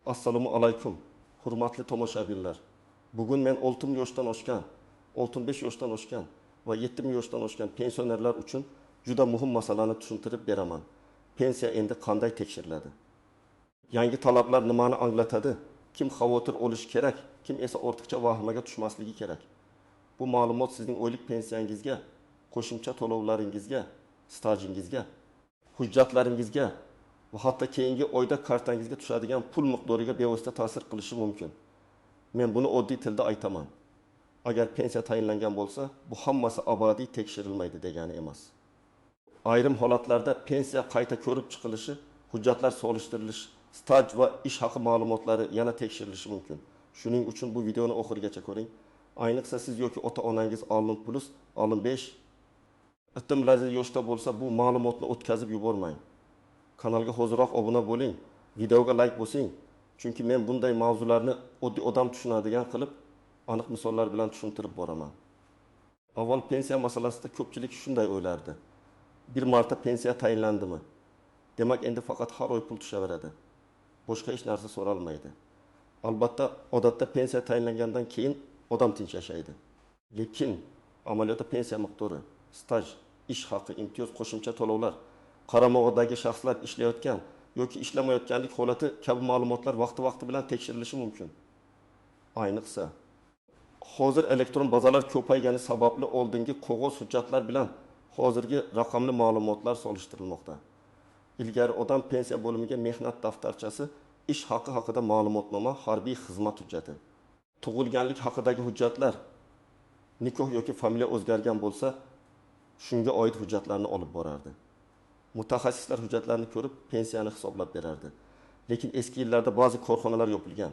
Assalomu alaykum. Hurmatli tomoshabinlar. Bugun men 60 yoshdan oshgan, 65 yoshdan oshgan va 70 yoshdan oshgan pensionerlar uchun juda muhim masalani tushuntirib beraman. Pensiya endi qanday tekshiriladi? Yangi talablar nimani anglatadi? Kim xavotir olishi kerak, kim esa ortiqcha vahimaga tushmasligi kerak. Bu ma'lumot sizning oylik pensiyangizga, qo'shimcha to'lovlaringizga, stajingizga, hujjatlaringizga va hatto keyingi oyda kartangizga tushadigan pul miqdoriga bevosita ta'sir qilishi mumkin. Men buni oddiy tilda aytaman. Agar pensiya tayinlangan bo'lsa, bu hammasi abadiy tekshirilmaydi degani emas. Ayrim holatlarda pensiya qayta ko'rib chiqilishi, hujjatlar solishtirilishi, staj va ish haqi ma'lumotlari yana tekshirilishi mumkin. Shuning uchun bu videoni oxirigacha ko'ring. Ayniqsa siz yoki ota-onangiz olim plus, olim 5 itimlaringiz yoshda bo'lsa, bu ma'lumotni o'tkazib yubormang. Kanalga hoziroq obuna bo'ling, videoga like bosing. Chunki men bunday mavzularni oddiy odam tushunadigan qilib, aniq misollar bilan tushuntirib boraman. Avval pensiya masalasida ko'pchilik shunday o'ylardi. Bir marta pensiya tayinlandimi? Demak, endi faqat har oy pul tushaveradi. Boshqa hech narsa so'ralmaydi. Albatta, odatda pensiya tayinlangandan keyin odam tinch yashaydi. Lekin amaliyotda pensiya miqdori, staj, ish haqi, imtiyoz, qo'shimcha to'lovlar, qaramog'idagi shaxslar ishlayotgan yoki ishlamayotganlik holati kabi ma'lumotlar vaqti bilan tekshirilishi mumkin. Ayniqsa, hozir elektron bazalar ko'paygani sababli oldingi qog'oz hujjatlar bilan hozirgi raqamli ma'lumotlar solishtirilmoqda. Ilgari odam pensiya bo'limiga mehnat daftarchasi, ish haqi haqida ma'lumotnoma, harbiy xizmat hujjati, tug'ilganlik haqidagi hujjatlar, nikoh yoki familiya o'zgargan bo'lsa, shunga oid hujjatlarni olib borardi. Mutaxassislar hujjatlarni ko'rib pensiyani hisoblab berardi. Lekin eski yillarda ba'zi korxonalar yopilgan,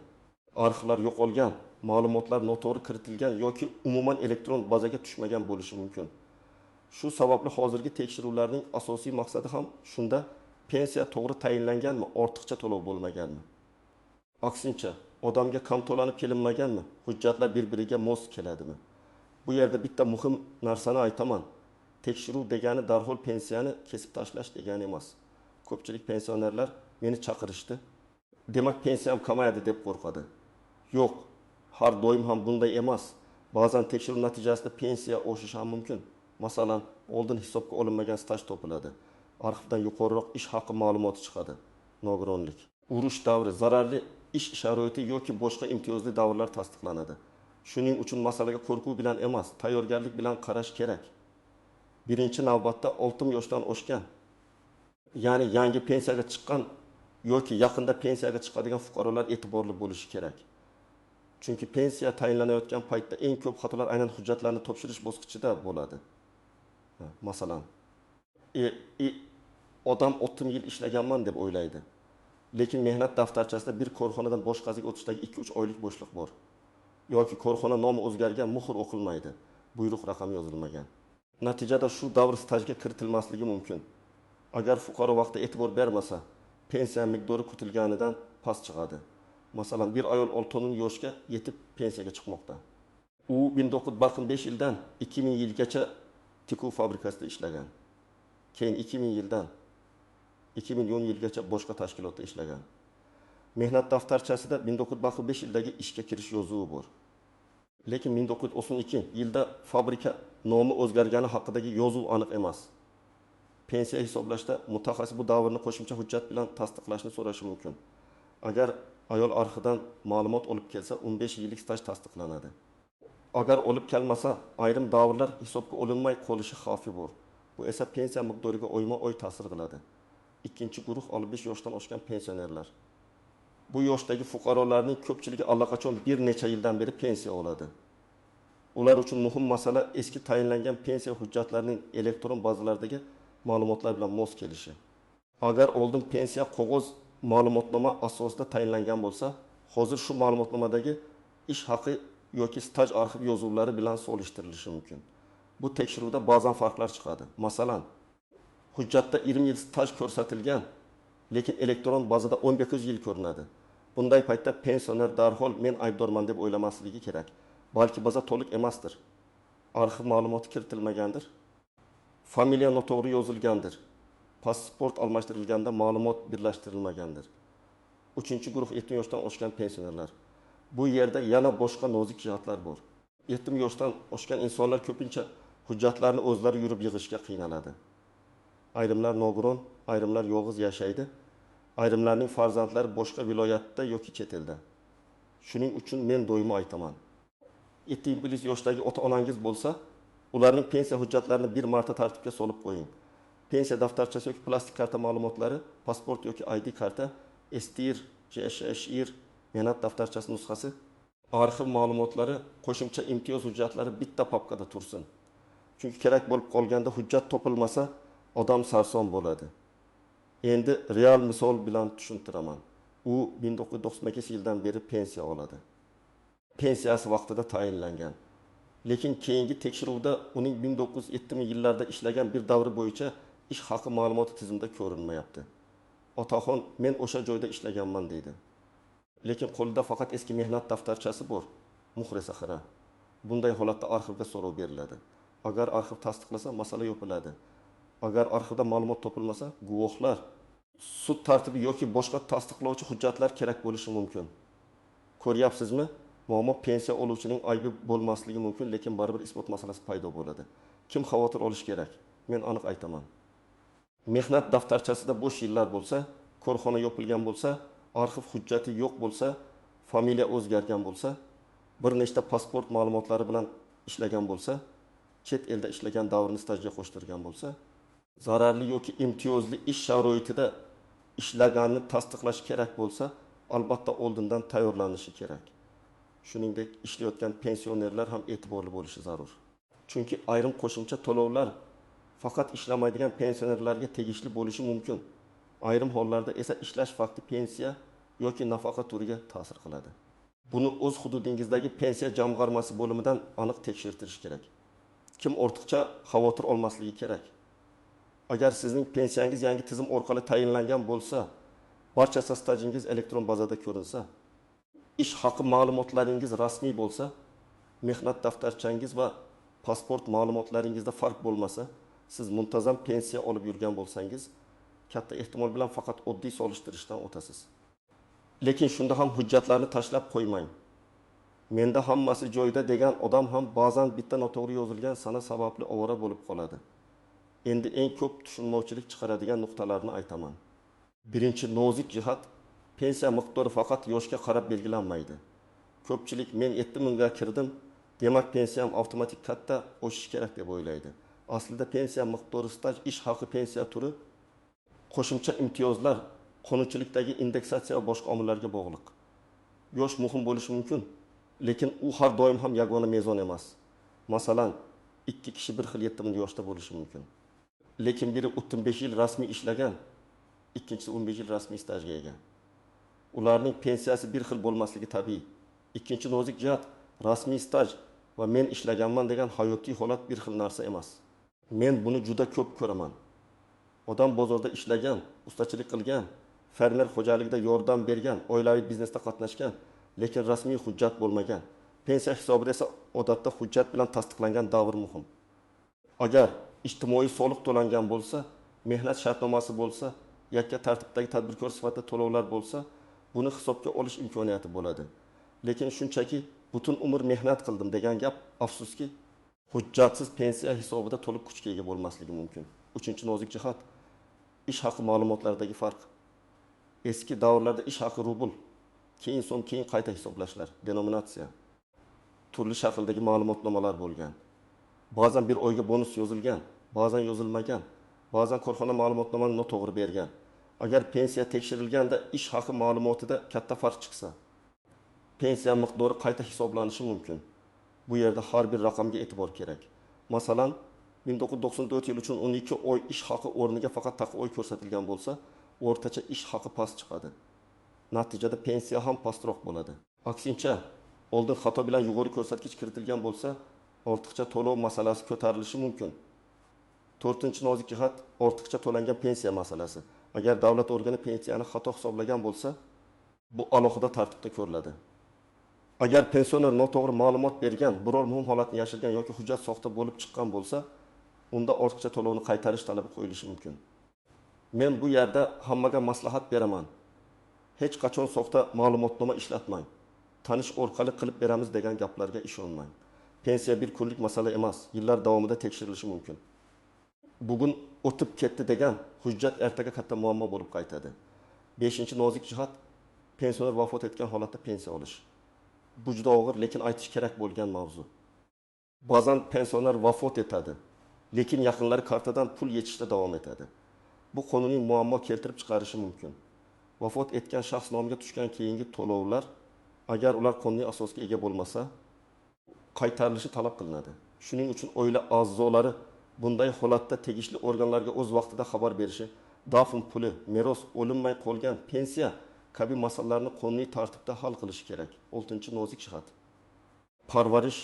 arxivlar yo'qolgan, ma'lumotlar noto'g'ri kiritilgan yoki umuman elektron bazaga tushmagan bo'lishi mumkin. Shu sababli hozirgi tekshiruvlarning asosiy maqsadi ham shunda, pensiya to'g'ri tayinlanganmi, ortiqcha to'lov bo'lmaganmi? Aksincha, odamga kam to'lanib kelinmaganmi, hujjatlar bir-biriga mos keladimi? Bu yerda bitta muhim narsani aytaman. Tekshiruv degani darhol pensiyani kesib tashlash degani emas. Ko'pchilik pensionerlar meni chaqirishdi. Demak, pensiyam kamayadi deb qo'rqadi. Yo'q, har doim ham bunday emas. Ba'zan tekshiruv natijasida pensiya oshishi ham mumkin. Masalan, oldin hisobga olinmagan staj topiladi. Arxivdan yuqoriroq ish haqi ma'lumoti chiqadi. Nogironlik, urush davri, zararli ish sharoiti yoki boshqa imtiyozli davrlar tasdiqlanadi. Shuning uchun masalaga qo'rquv bilan emas, tayyorgarlik bilan qarash kerak. Birinchi navbatda 60 yoshdan oshgan, ya'ni yangi pensiyaga chiqqan yoki yaqinda pensiyaga chiqadigan fuqarolar e'tiborli bo'lishi kerak. Chunki pensiya tayinlanayotgan paytda eng ko'p xatolar aynan hujjatlarni topshirish bosqichida bo'ladi. Masalan, odam 30 yil ishlaganman deb o'ylaydi. Lekin mehnat daftarchasida bir korxonadan boshqasiga o'tishdagi 2-3 oylik bo'shliq bor. Yoki korxona nomi o'zgargan, muhr o'qilmaydi, buyruq raqami yozilmagan. Natijada shu davr stajga kiritilmasligi mumkin. Agar fuqaro vaqtida e'tibor bermasa, pensiya miqdori kutilganidan past chiqadi. Masalan, bir ayol 60 yoshga yetib pensiyaga chiqmoqda. U 1905 yildan 2000 yilgacha tikuv fabrikasida ishlagan. Keyin 2000 yildan 2010 yilgacha boshqa tashkilotda ishlagan. Mehnat daftarchasida 1905 yildagi ishga kirish yozuvi bor. Lekin 1932 yilda fabrika nomi o'zgargani haqidagi yozuv aniq emas. Pensiya hisoblashda mutaxassis bu davrni qo'shimcha hujjat bilan tasdiqlashni so'rashi mumkin. Agar ayol arxidan ma'lumot olib kelsa, 15 yillik staj tasdiqlanadi. Agar olib kelmasa, ayrim davrlar hisobga olinmay qolishi xavfi bor. Bu esa pensiya miqdoriga oyma-oy ta'sir qiladi. Ikkinchi guruh 65 yoshdan oshgan pensionerlar. Bu yoshdagi fuqarolarning ko'pchiligi allaqachon bir necha yildan beri pensiya oladi. Ular uchun muhim masala eski tayinlangan pensiya hujjatlarining elektron bazalardagi ma'lumotlar bilan mos kelishi. Agar oldin pensiya qog'oz ma'lumotnoma asosida tayinlangan bo'lsa, hozir shu ma'lumotnomadagi ish haqi yoki staj arxiv yozuvlari bilan solishtirilishi mumkin. Bu tekshiruvda ba'zan farqlar chiqadi. Masalan, hujjatda 20 yil staj ko'rsatilgan, lekin elektron bazada 19 yil ko'rinadi. Bunday paytda pensioner darhol men aybdorman deb o'ylamasligi kerak. Balki baza to'liq emasdir. Arxiv ma'lumoti kiritilmagandir. Familiya noto'g'ri yozilgandir. Pasport almashtirilganda ma'lumot birlashtirilmagandir. 3 guruh 70 yoshdan oshgan pensionerlar. Bu yerda yana boshqa nozik jihatlar bor. 70 yoshdan oshgan insonlar ko'pincha hujjatlarni o'zlari yurib yig'ishga qiynaladi. Ayrimlar nogiron, ayrimlar yolg'iz yashaydi. Ayrimlarning farzandlari boshqa viloyatda yoki chet elda. Shuning uchun men doimo aytaman. 70 yoshdagi ota-onangiz bo'lsa, ularning pensiya hujjatlarini bir marta tartibga solib qo'ying. Pensiya daftarchasi yoki plastik karta ma'lumotlari, pasport yoki ID karta, STIR, JSHIR, mehnat daftarchasi nusxasi, arxiv ma'lumotlari, qo'shimcha imtiyoz hujjatlari bitta papkada tursin. Chunki kerak bo'lib qolganda hujjat topilmasa, odam sarson bo'ladi. Endi real misol bilan tushuntiraman. U 1992-yildan beri pensiya oladi. Pensiyasi vaqtida tayinlangan. Lekin keyingi tekshiruvda uning 1970-yillarda ishlagan bir davri bo'yicha ish haqi ma'lumoti tizimda ko'rinmayapti. Otaxon, men o'sha joyda ishlaganman deydi. Lekin qo'lida faqat eski mehnat daftarchasi bor. Muxresa xira. Bunday holatda arxivga so'rov beriladi. Agar arxiv tasdiqlasa, masala yopiladi. Agar arxivda ma'lumot topilmasa, guvohlar, sud tartibi yoki boshqa tasdiqlovchi hujjatlar kerak bo'lishi mumkin. Ko'ryapsizmi? Muammo pensiya oluvchining aybi bo'lmasligi mumkin, lekin baribir isbot masalasi paydo bo'ladi. Kim xavotir olish kerak? Men aniq aytaman. Mehnat daftarchasida bo'sh yillar bo'lsa, korxona yopilgan bo'lsa, arxiv hujjati yo'q bo'lsa, familiya o'zgargan bo'lsa, bir nechta pasport ma'lumotlari bilan ishlagan bo'lsa, chet elda ishlagan davrini stajga qo'shtirgan bo'lsa, zararli yoki imtiyozli ish sharoitida ishlaganini tasdiqlash kerak bo'lsa, albatta oldindan tayyorlanishi kerak. Shuningdek, ishlayotgan pensionerlar ham e'tiborli bo'lishi zarur. Chunki ayrim qo'shimcha to'lovlar faqat ishlamaydigan pensionerlarga tegishli bo'lishi mumkin. Ayrim hollarda esa ishlash vaqti pensiya yoki nafaqa turiga ta'sir qiladi. Buni o'z hududingizdagi pensiya jamg'armasi bo'limidan aniq tekshirtirish kerak. Kim ortiqcha xavotir olmasligi kerak. Agar sizning pensiyangiz yangi tizim orqali tayinlangan bo'lsa, barcha stajingiz elektron bazada ko'rinsa, ish haqi ma'lumotlaringiz rasmiy bo'lsa, mehnat daftarchangiz va pasport ma'lumotlaringizda farq bo'lmasa, siz muntazam pensiya olib yurgan bo'lsangiz, katta ehtimol bilan faqat oddiy solishtirishdan o'tasiz. Lekin shunda ham hujjatlarni tashlab qo'ymang. Menda hammasi joyida degan odam ham ba'zan bitta noto'g'ri yozilgan sana sababli ovora bo'lib qoladi. Endi eng ko'p tushunmovchilik chiqaradigan nuqtalarni aytaman. Birinchi nozik jihat, pensiya miqdori faqat yoshga qarab belgilanmaydi. Ko'pchilik men 70 ga kirdim, demak pensiyam avtomatik katta o'sish kerak deb o'ylaydi. Aslida pensiya miqdori staj, ish haqi pensiya turi, qo'shimcha imtiyozlar, qonunchilikdagi indeksatsiya va boshqa omillarga bog'liq. Yosh muhim bo'lishi mumkin, lekin u har doim ham yagona mezon emas. Masalan, ikki kishi bir xil 70 yoshda bo'lishi mumkin. Lekin biri 35 yil rasmiy ishlagan, ikkinchisi 15 yil rasmiy stajga ega. Ularning pensiyasi bir xil bo'lmasligi tabiiy. Ikkinchi nozik jihat, rasmiy staj va men ishlaganman degan hayotiy holat bir xil narsa emas. Men buni juda ko'p ko'raman. Odam bozorda ishlagan, ustachilik qilgan, fermer xo'jaligida yordam bergan, oilaviy biznesda qatnashgan, lekin rasmiy hujjat bo'lmagan. Pensiya hisobida esa odatda hujjat bilan tasdiqlangan davr muhim. Agar ijtimoiy soliq to'langan bo'lsa, mehnat shartnomasi bo'lsa, yakka tartibdagi tadbirkor sifatida to'lovlar bo'lsa, buni hisobga olish imkoniyati bo'ladi. Lekin shunchaki butun umr mehnat qildim degan gap, afsuski, hujjatsiz pensiya hisobida to'liq kuchga ega bo'lmasligi mumkin. Uchinchi nozik jihat, ish haqi ma'lumotlaridagi farq. Eski davrlarda ish haqi rubl, keyin so'm, keyin qayta hisoblashlar, denominatsiya. Turli shakldagi ma'lumotnomalar bo'lgan. Ba'zan bir oyga bonus yozilgan, ba'zan yozilmagan, ba'zan korxona ma'lumotnomani noto'g'ri bergan. Agar pensiya tekshirilganda ish haqi ma'lumotida katta farq chiqsa, pensiya miqdori qayta hisoblanishi mumkin. Bu yerda har bir raqamga e'tibor kerak. Masalan, 1994 yil uchun 12 oy ish haqi o'rniga faqat taqi oy ko'rsatilgan bo'lsa, o'rtacha ish haqi past chiqadi. Natijada pensiya ham pastroq bo'ladi. Aksincha, oldin xato bilan yuqori ko'rsatkich kiritilgan bo'lsa, ortiqcha to'lov masalasi ko'tarilishi mumkin. To'rtinchi nozik jihat, ortiqcha to'langan pensiya masalasi. Agar davlat organi pensiyani xato hisoblagan bo'lsa, bu alohida tartibda ko'riladi. Agar pensioner noto'g'ri ma'lumot bergan, biror muhim holatni yashirgan yoki hujjat soxta bo'lib chiqqan bo'lsa, unda ortiqcha to'lovni qaytarish talabi qo'yilishi mumkin. Men bu yerda hammaga maslahat beraman. Hech qachon soxta ma'lumotnoma ishlatmang. Tanish orqali qilib beramiz degan gaplarga ishonmang. Pensiya bir kunlik masala emas, yillar davomida tekshirilishi mumkin. Bugun o'tib ketdi degan hujjat ertaga katta muammo bo'lib qaytadi. 5-nozik jihat pensioner vafot etgan holatda pensiya olish. Bu juda og'ir, lekin aytish kerak bo'lgan mavzu. Ba'zan pensioner vafot etadi, lekin yaqinlari kartadan pul yetishda davom etadi. Bu qonuniy muammo keltirib chiqarishi mumkin. Vafot etgan shaxs nomiga tushgan keyingi to'lovlar, agar ular qonuniy asosga ega bo'lmasa, qaytarilishi talab qilinadi. Shuning uchun oila a'zolari bunday holatda tegishli organlarga o'z vaqtida xabar berishi, dafn puli, meros, o'linmay qolgan pensiya kabi masalalarni qonuniy tartibda hal qilishi kerak. 6-nozik jihat. Parvarish,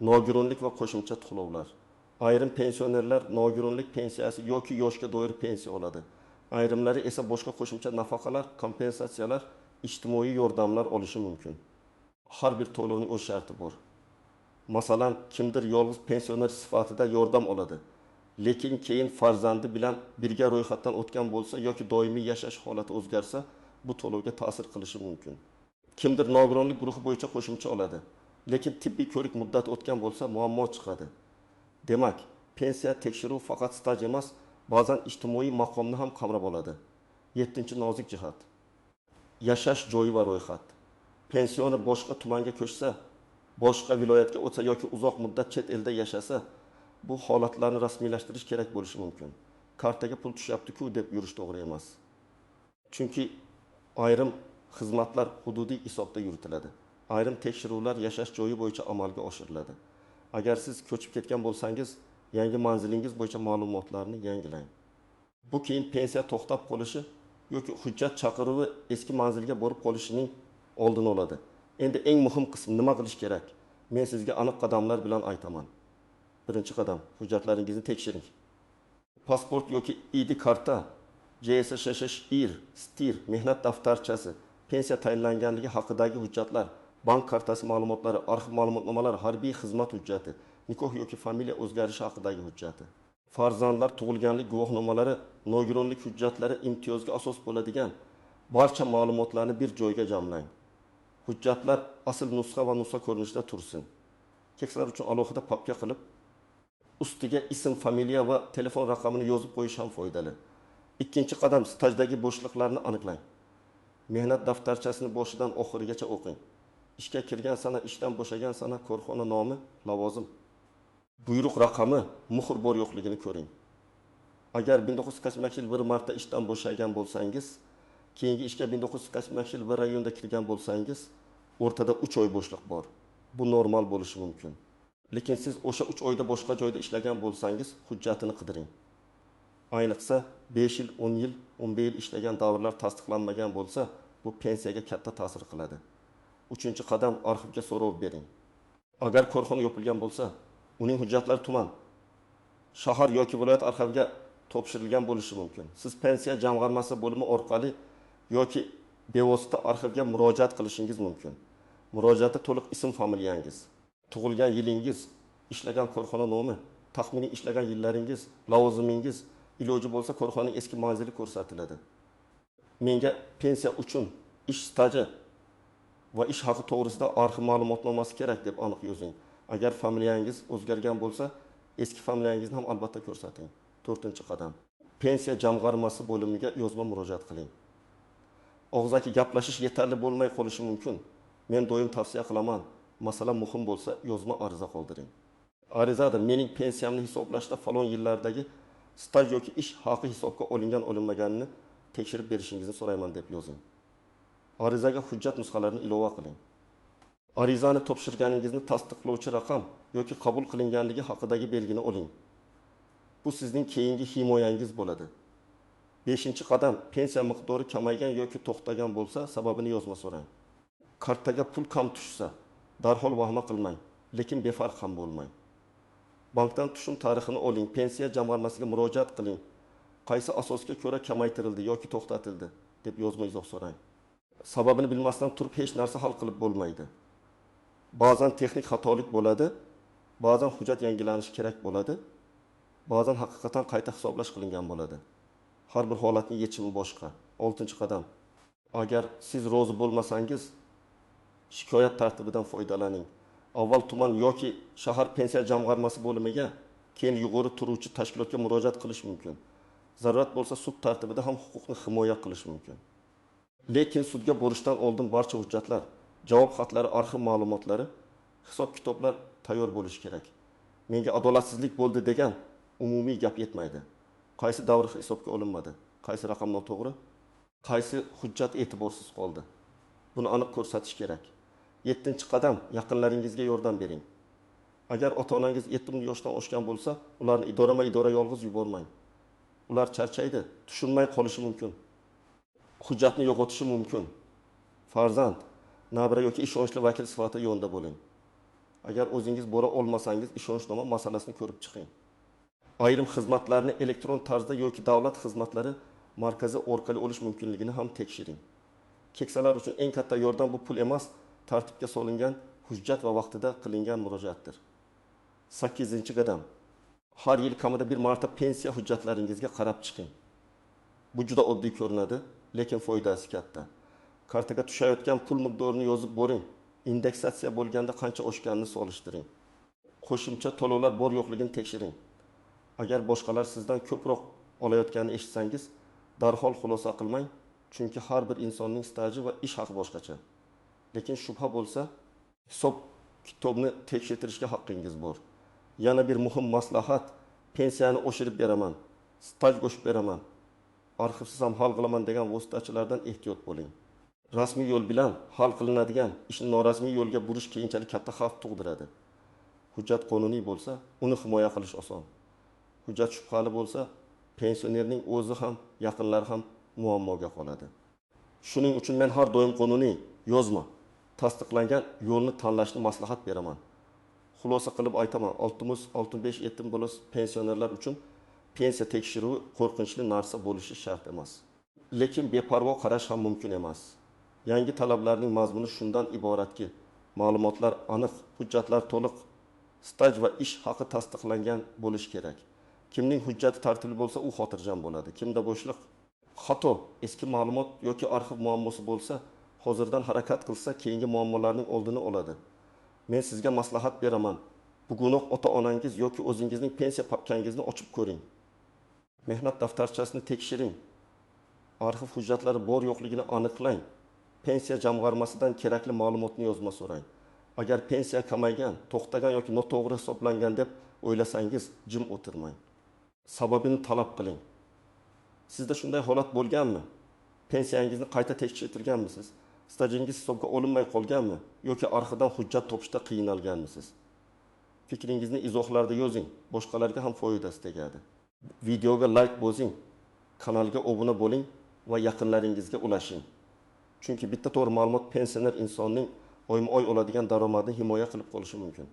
nogironlik va qo'shimcha to'lovlar. Ayrim pensionerlar nogironlik pensiyasi yoki yoshga doir pensiya oladi. Ayrimlari esa boshqa qo'shimcha nafaqalar, kompensatsiyalar, ijtimoiy yordamlar olishi mumkin. Har bir to'lovning o'z sharti bor. Masalan, kimdir yolg'iz pensioner sifatida yordam oladi, lekin keyin farzandi bilan birga ro'yxatdan o'tgan bo'lsa yoki doimiy yashash holati o'zgarsa, bu to'lovga ta'sir qilishi mumkin. Kimdir nogironlik guruhi bo'yicha qo'shimcha oladi, lekin tibbiy ko'rik muddati o'tgan bo'lsa, muammo chiqadi. Demak, pensiya tekshiruv faqat staj emas, ba'zan ijtimoiy maqomni ham qamrab oladi. 7-nozik jihat. Yashash joyi va ro'yxat. Pensioner boshqa tumanga ko'chsa, boshqa viloyatga o'tsa yoki uzoq muddat chet elda yashasa, bu holatlarni rasmiylashtirish kerak bo'lishi mumkin. Kartaga pul tushyapti-ku deb yurish to'g'ri emas. Chunki ayrim xizmatlar hududiy hisobda yuritiladi. Ayrim tekshiruvlar yashash joyi bo'yicha amalga oshiriladi. Agar siz ko'chib ketgan bo'lsangiz, yangi manzilingiz bo'yicha ma'lumotlarni yangilang. Bu keyin pensiya to'xtab qolishi yoki hujjat chaqiruvi eski manzilga borib qolishining oldini oladi. Endi eng muhim qism nima qilish kerak? Men sizga aniq qadamlar bilan aytaman. Birinchi qadam, hujjatlaringizni tekshiring. Pasport yoki ID karta, JSSHIR, STIR, mehnat daftarchasi, pensiya tayinlanganligi haqidagi hujjatlar, bank kartasi ma'lumotlari, arxiv ma'lumotnomalari, harbiy xizmat hujjati, nikoh yoki familiya o'zgarishi haqidagi hujjati. Farzandlar tug'ilganlik guvohnomalari, nogironlik hujjatlari, imtiyozga asos bo'ladigan barcha ma'lumotlarni bir joyga jamlang. Hujjatlar asl nusxa va nusxa ko'rinishida tursin. Keksalar uchun alohida papka qilib, ustiga ism, familiya va telefon raqamini yozib qo'yish ham foydali. Ikkinchi qadam, stajdagi bo'shliqlarni aniqlang. Mehnat daftarchasini boshidan oxirigacha o'qing. Ishga kirgan sana, ishdan bo'shagan sana, korxona nomi, lavozim, buyruq raqami, muhr bor yo'qligini ko'ring. Agar 1980-yil 1 martda ishdan bo'shagan bo'lsangiz, keyingi ishga 1980-yil 1 iyunda kirgan bo'lsangiz, o'rtada 3 oy bo'shliq bor. Bu normal bo'lishi mumkin. Lekin siz o'sha 3 oyda boshqa joyda ishlagan bo'lsangiz, hujjatini qidiring. Ayniqsa 5 yil, 10 yil, 15 yil ishlagan davrlar tasdiqlanmagan bo'lsa, bu pensiyaga katta ta'sir qiladi. 3-qadam, arxivga so'rov bering. Agar korxona yopilgan bo'lsa, uning hujjatlari tuman, shahar yoki viloyat arxiviga topshirilgan bo'lishi mumkin. Siz pensiya jamg'armasi bo'limi orqali yoki bevosita arxivga murojaat qilishingiz mumkin. Murojaatda to'liq ism, familiyangiz, tug'ilgan yilingiz, ishlagan korxona nomi, taxminiy ishlagan yillaringiz, lavozimingiz, iloji bo'lsa korxonaning eski manzili ko'rsatiladi. Menga pensiya uchun ish staji va ish haqi to'g'risida arxiv ma'lumotnomasi kerak deb aniq yozing. Agar familiyangiz o'zgargan bo'lsa, eski familiyangizni ham albatta ko'rsating. 4-qadam. Pensiya jamg'armasi bo'limiga yozma murojaat qiling. Og'zaki gaplashish yetarli bo'lmay qolishi mumkin. Men doim tavsiya qilaman, masala muhim bo'lsa, yozma ariza qoldiring. Arizada mening pensiyamni hisoblashda falon yillardagi staj yoki ish haqi hisobga olinmaganini tekshirib berishingizni so'rayman deb yozing. Arizaga hujjat nusxalarini ilova qiling. Arizani topshirganingizni tasdiqlovchi raqam yoki qabul qilinganligi haqidagi belgini oling. Bu sizning keyingi himoyangiz bo'ladi. 5-qadam, pensiya miqdori kamaygan yoki to'xtagan bo'lsa, sababini yozma so'rang. Kartaga pul kam tushsa, darhol vahma qilmang, lekin befarq ham bo'lmang. Bankdan tushum tarixini oling, pensiya jamg'armasiga murojaat qiling. Qaysi asosga ko'ra kamaytirildi yoki to'xtatildi deb yozma izoh so'rang. Sababini bilmasdan turib hech narsa hal qilib bo'lmaydi. Ba'zan texnik xatolik bo'ladi, ba'zan hujjat yangilanishi kerak bo'ladi, ba'zan haqiqatan qayta hisoblash qilingan bo'ladi. Har bir holatning yechimi boshqa. 6-qadam. Agar siz rozi bo'lmasangiz, shikoyat tartibidan foydalaning. Avval tuman yoki shahar pensiya jamg'armasi bo'limiga, keyin yuqori turuvchi tashkilotga murojaat qilish mumkin. Zarurat bo'lsa sud tartibida ham huquqni himoya qilish mumkin. Lekin sudga borishdan oldin barcha hujjatlar, javob xatlari, arxiv ma'lumotlari, hisob-kitoblar tayyor bo'lishi kerak. Menga adolatsizlik bo'ldi degan umumiy gap yetmaydi. Qaysi davr hisobga olinmadi, qaysi raqam noto'g'ri, qaysi hujjat e'tiborsiz qoldi. Buni aniq ko'rsatish kerak. 7-qadam, yaqinlaringizga yordam bering. Agar ota-onangiz 70 yoshdan oshgan bo'lsa, ularni idora yolg'iz yubormang. Ular charchaydi, tushunmay qolishi mumkin. Hujjatni yo'qotishi mumkin. Farzand, nabira yoki ishonchli vakil sifatida yo'lda bo'ling. Agar o'zingiz bora olmasangiz, ishonchnoma masalasini ko'rib chiqing. Ayrim xizmatlarni elektron tarzda yoki davlat xizmatlari markazi orqali olish mumkinligini ham tekshiring. Keksalar uchun eng katta yordam bu pul emas, tartibga solingan hujjat va vaqtida qilingan murojaatdir. 8-qadam. Har yil kamida bir marta pensiya hujjatlaringizga qarab chiqing. Bu juda oddiy ko'rinadi, lekin foydasi katta. Kartaga tushayotgan pul miqdorini yozib boring. Indeksatsiya bo'lganda qancha oshganini solishtiring. Qo'shimcha to'lovlar bor yo'qligini tekshiring. Agar boshqalar sizdan ko'proq olayotganini eshitsangiz, darhol xulosa qilmang, chunki har bir insonning staji va ish haqi boshqacha. Lekin shubha bo'lsa, hisob kitobni tekshirtirishga haqqingiz bor. Yana bir muhim maslahat, pensiyani oshirib beraman, staj qo'shib beraman, arxivsiz ham hal qilaman degan vositachilardan ehtiyot bo'ling. Rasmiy yo'l bilan hal qilinadigan ishni norasmiy yo'lga burish keyinchalik katta xavf tug'diradi. Hujjat qonuniy bo'lsa, uni himoya qilish oson. Hujjat shubhali bo'lsa, pensionerning o'zi ham, yaqinlari ham muammoga qoladi. Shuning uchun men har doim qonuniy, yozma, tasdiqlangan yo'lni tanlashni maslahat beraman. Xulosa qilib aytaman, 65-70 pensionerlar uchun pensiya tekshiruvi qo'rqinchli narsa bo'lishi shart emas. Lekin beparvo qarash ham mumkin emas. Yangi talablarning mazmuni shundan iboratki, ma'lumotlar aniq, hujjatlar to'liq, staj va ish haqi tasdiqlangan bo'lishi kerak. Kimning hujjati tartibli bo'lsa, u xotirjam bo'ladi. Kimda bo'shliq, xato, eski ma'lumot yoki arxiv muammosi bo'lsa, hozirdan harakat qilsa, keyingi muammolarning oldini oladi. Men sizga maslahat beraman. Bugunoq ota-onangiz yoki o'zingizning pensiya papkangizni ochib ko'ring. Mehnat daftarchasini tekshiring. Arxiv hujjatlari bor yo'qligini aniqlang. Pensiya jamg'armasidan kerakli ma'lumotni yozma so'rang. Agar pensiya kamaygan, to'xtagan yoki noto'g'ri hisoblangan deb o'ylasangiz, jim o'tirmang. Sababini talab qiling. Sizda shunday holat bo'lganmi? Pensiyangizni qayta tekshirtirganmisiz? Stajingiz hisobga olinmay qolganmi yoki arxivdan hujjat topishda qiynalganmisiz? Fikringizni izohlarda yozing, boshqalarga ham foydasi tegadi. Videoga like bosing, kanalga obuna bo'ling va yaqinlaringizga ulashing. Chunki bitta to'g'ri ma'lumot pensioner insonning oyma-oy oladigan daromadini himoya qilib qolishi mumkin.